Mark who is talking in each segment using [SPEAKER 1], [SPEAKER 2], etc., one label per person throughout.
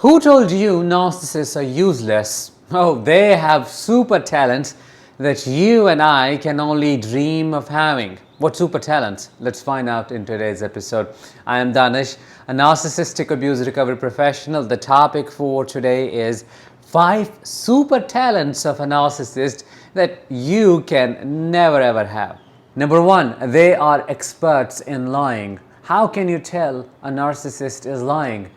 [SPEAKER 1] Who told you narcissists are useless? Oh, they have super talents that you and I can only dream of having. What super talents? Let's find out in today's episode. I am Danish, a narcissistic abuse recovery professional. The topic for today is 5 super talents of a narcissist that you can never ever have. Number 1, they are experts in lying. How can you tell a narcissist is lying?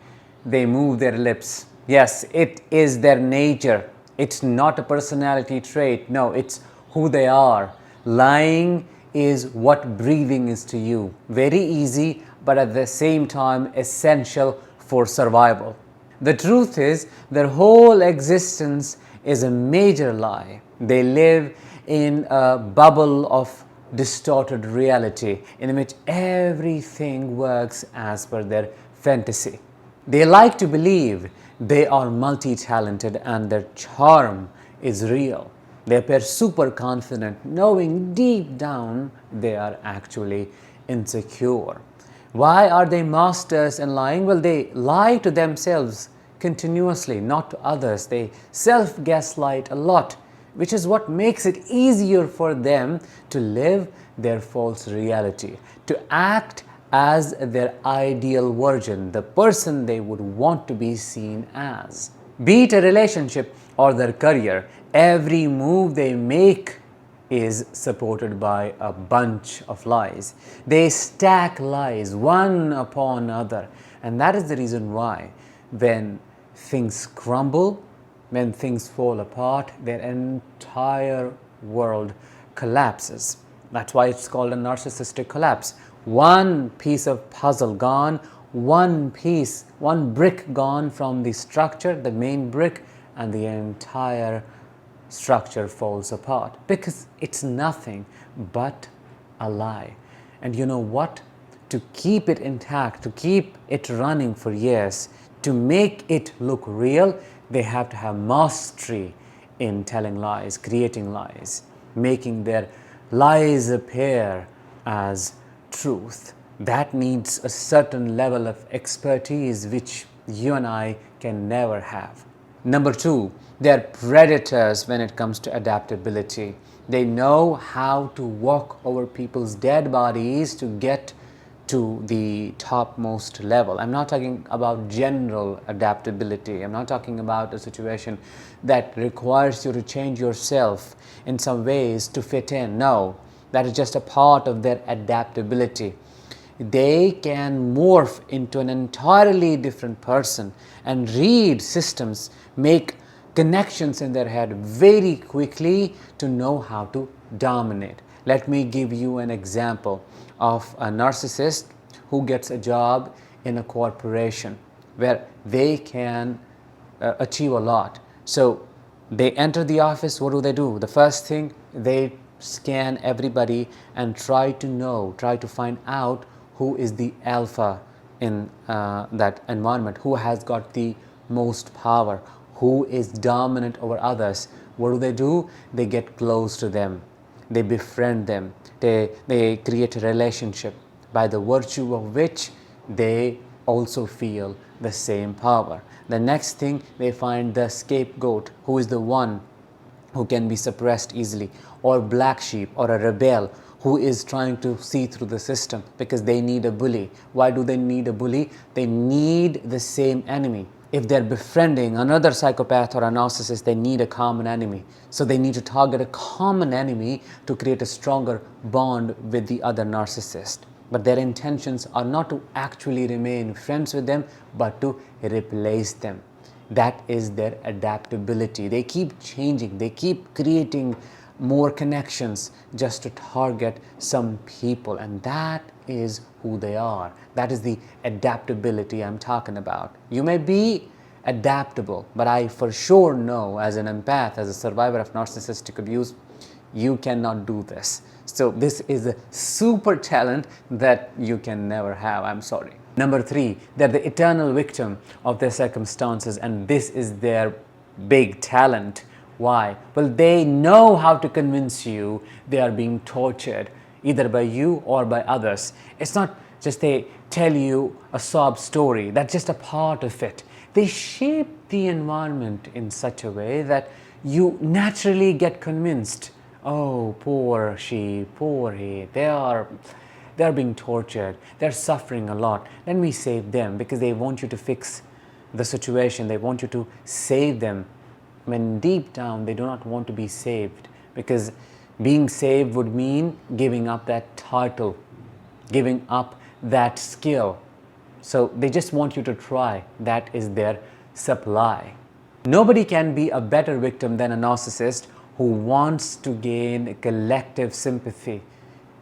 [SPEAKER 1] They move their lips. Yes, it is their nature. It's not a personality trait. No, it's who they are. Lying is what breathing is to you. Very easy, but at the same time essential for survival. The truth is, their whole existence is a major lie. They live in a bubble of distorted reality in which everything works as per their fantasy. They like to believe they are multi-talented and their charm is real. They appear super confident, knowing deep down they are actually insecure. Why are they masters in lying? Well, they lie to themselves continuously, not to others. They self-gaslight a lot, which is what makes it easier for them to live their false reality, to act as their ideal version, the person they would want to be seen as. Be it a relationship or their career, every move they make is supported by a bunch of lies. They stack lies one upon another, and that is the reason why when things crumble, when things fall apart, their entire world collapses. That's why it's called a narcissistic collapse. One piece of puzzle gone, one brick gone from the structure, the main brick, and the entire structure falls apart because it's nothing but a lie. And you know what? To keep it intact, to keep it running for years, to make it look real, they have to have mastery in telling lies, creating lies, making their lies appear as truth. That needs a certain level of expertise which you and I can never have. Number 2, they are predators when it comes to adaptability. They know how to walk over people's dead bodies to get to the topmost level. I'm not talking about general adaptability. I'm not talking about a situation that requires you to change yourself in some ways to fit in. No, that is just a part of their adaptability. They can morph into an entirely different person and read systems, make connections in their head very quickly to know how to dominate. Let me give you an example of a narcissist who gets a job in a corporation where they can achieve a lot. So they enter the office. What do? The first thing, they scan everybody and try to find out who is the alpha in that environment, who has got the most power, who is dominant over others. What do? They get close to them. They befriend them. They create a relationship by the virtue of which they also feel the same power. The next thing, they find the scapegoat, who is the one who can be suppressed easily, or black sheep or a rebel who is trying to see through the system because they need a bully. Why do they need a bully? They need the same enemy. If they're befriending another psychopath or a narcissist, they need a common enemy. So they need to target a common enemy to create a stronger bond with the other narcissist. But their intentions are not to actually remain friends with them, but to replace them. That is their adaptability. They keep changing, they keep creating more connections just to target some people, and that is who they are. That is the adaptability I'm talking about. You may be adaptable, but I for sure know, as an empath, as a survivor of narcissistic abuse, you cannot do this. So this is a super talent that you can never have. I'm sorry. Number 3, they're the eternal victim of their circumstances, and this is their big talent. Why? Well, they know how to convince you they are being tortured, either by you or by others. It's not just they tell you a sob story. That's just a part of it. they shape the environment in such a way that you naturally get convinced, oh, poor she, poor he, they are being tortured, they're suffering a lot, let me save them, because they want you to fix the situation, they want you to save them, when deep down they do not want to be saved, because being saved would mean giving up that title, giving up that skill. So they just want you to try. That is their supply. Nobody can be a better victim than a narcissist who wants to gain collective sympathy.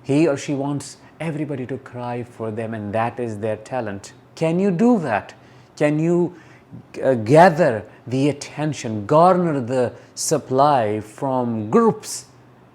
[SPEAKER 1] He or she wants everybody to cry for them, and that is their talent. Can you do that? Can you gather the attention, garner the supply from groups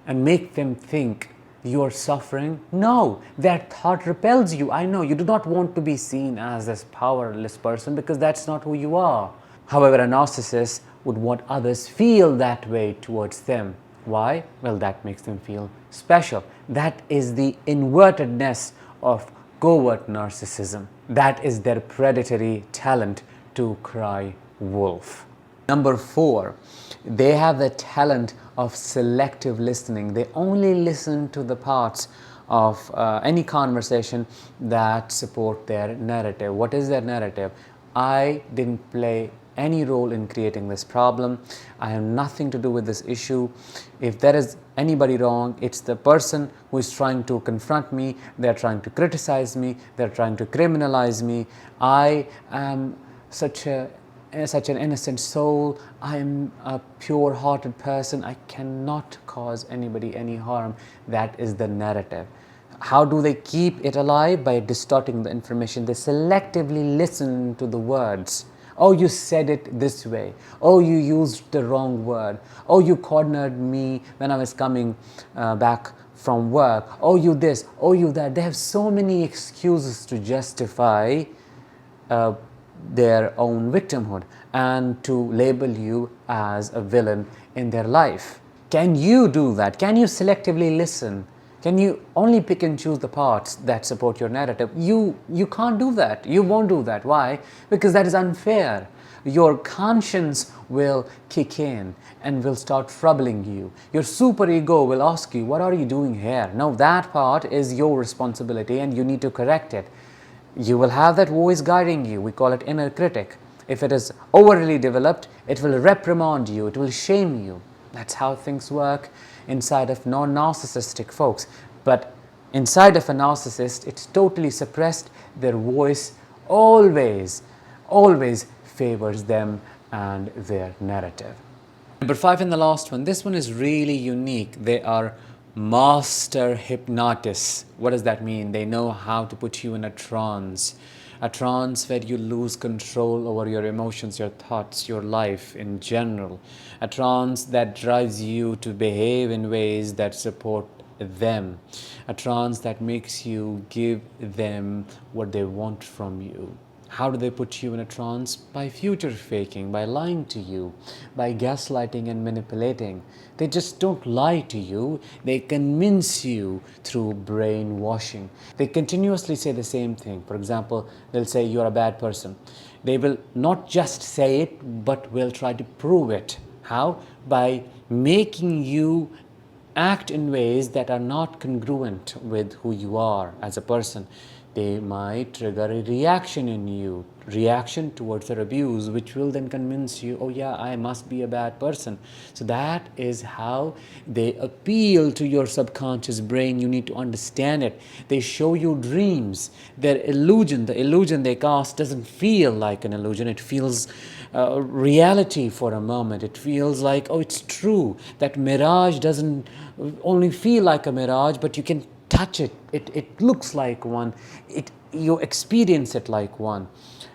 [SPEAKER 1] and make them think you are suffering? No, that thought repels you. I know you do not want to be seen as this powerless person, because that's not who you are. However, a narcissist would want others feel that way towards them. Why? Well, that makes them feel special. That is the invertedness of covert narcissism. That is their predatory talent to cry wolf. Number 4, they have the talent of selective listening. They only listen to the parts of any conversation that support their narrative. What is their narrative? I didn't play any role in creating this problem. I have nothing to do with this issue. If there is anybody wrong, it's the person who is trying to confront me, they're trying to criticize me, they're trying to criminalize me. I am such an innocent soul. I am a pure-hearted person. I cannot cause anybody any harm. That is the narrative. How do they keep it alive? By distorting the information. They selectively listen to the words. Oh, you said it this way. Oh, you used the wrong word. Oh, you cornered me when I was coming back from work. Oh, you this. Oh, you that. They have so many excuses to justify their own victimhood and to label you as a villain in their life. Can you do that? Can you selectively listen? Can you only pick and choose the parts that support your narrative? You can't do that. You won't do that. Why? Because that is unfair. Your conscience will kick in and will start troubling you. Your superego will ask you, what are you doing here? No, that part is your responsibility and you need to correct it. You will have that voice guiding you. We call it inner critic. If it is overly developed, it will reprimand you, it will shame you. That's how things work inside of non-narcissistic folks. But inside of a narcissist, it's totally suppressed. Their voice always favors them and their narrative. Number 5 and the last one. This one is really unique. They are master hypnotists. What does that mean? They know how to put you in a trance where you lose control over your emotions, your thoughts, your life in general. A trance that drives you to behave in ways that support them. A trance that makes you give them what they want from you. How do they put you in a trance? By future faking, by lying to you, by gaslighting and manipulating. They just don't lie to you, they convince you through brainwashing. They continuously say the same thing. For example, they'll say you're a bad person. They will not just say it, but will try to prove it. How? By making you act in ways that are not congruent with who you are as a person. They might trigger a reaction in you, reaction towards their abuse, which will then convince you, oh yeah, I must be a bad person. So that is how they appeal to your subconscious brain. You need to understand it. They show you dreams. Their illusion, the illusion they cast doesn't feel like an illusion. It feels reality for a moment. It feels like, oh, it's true. That mirage doesn't only feel like a mirage, but you can touch it. It looks like one. You experience it like one.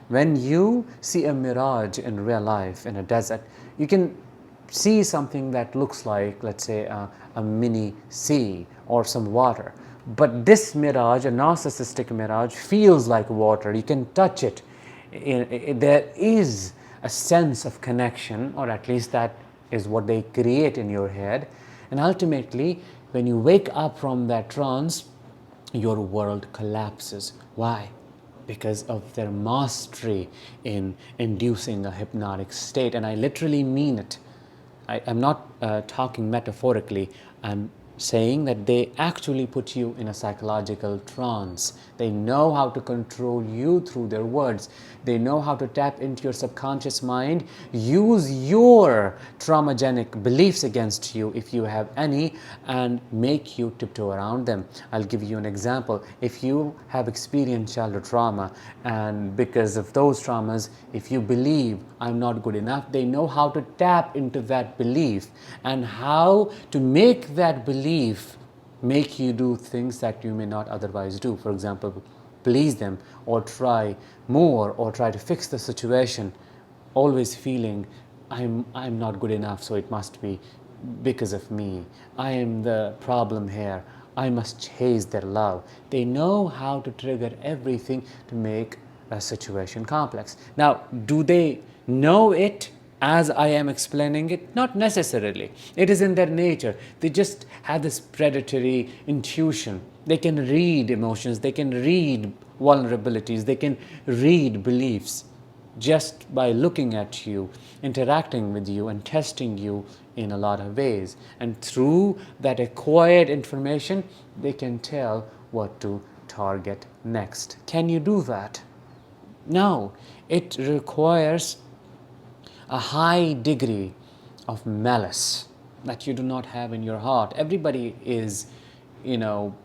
[SPEAKER 1] When you see a mirage in real life in a desert, you can see something that looks like, let's say, a mini sea or some water. But this mirage, a narcissistic mirage, feels like water. You can touch it. There is a sense of connection, or at least that is what they create in your head. And ultimately, when you wake up from that trance, your world collapses. Why? because of their mastery in inducing a hypnotic state. And I literally mean it. I'm not talking metaphorically. I'm saying that they actually put you in a psychological trance. They know how to control you through their words. They know how to tap into your subconscious mind, use your traumagenic beliefs against you if you have any, and make you tiptoe around them. I'll give you an example. If you have experienced childhood trauma, and because of those traumas, if you believe I'm not good enough, they know how to tap into that belief and how to make that belief make you do things that you may not otherwise do. For example, please them, or try more, or try to fix the situation, always feeling I'm not good enough, so it must be because of me. I am the problem here. I must chase their love. They know how to trigger everything to make a situation complex. Now, do they know it as I am explaining it? Not necessarily. It is in their nature. They just have this predatory intuition. They can read emotions, they can read vulnerabilities, they can read beliefs just by looking at you, interacting with you, and testing you in a lot of ways. And through that acquired information, they can tell what to target next. Can you do that? No. It requires a high degree of malice that you do not have in your heart. Everybody is,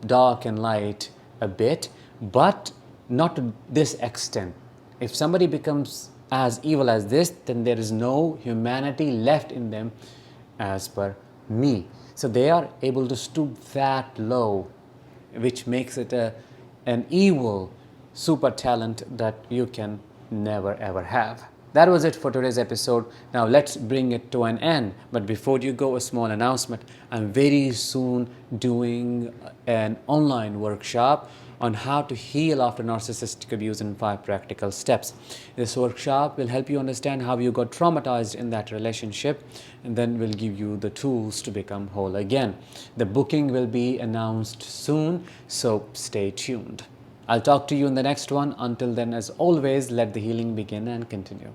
[SPEAKER 1] dark and light a bit, but not to this extent. If somebody becomes as evil as this, then there is no humanity left in them as per me. So they are able to stoop that low, which makes it an evil super talent that you can never ever have. That was it for today's episode. Now let's bring it to an end. But before you go, a small announcement. I'm very soon doing an online workshop on how to heal after narcissistic abuse in 5 practical steps. This workshop will help you understand how you got traumatized in that relationship, and then will give you the tools to become whole again. The booking will be announced soon, so stay tuned. I'll talk to you in the next one. Until then, as always, let the healing begin and continue.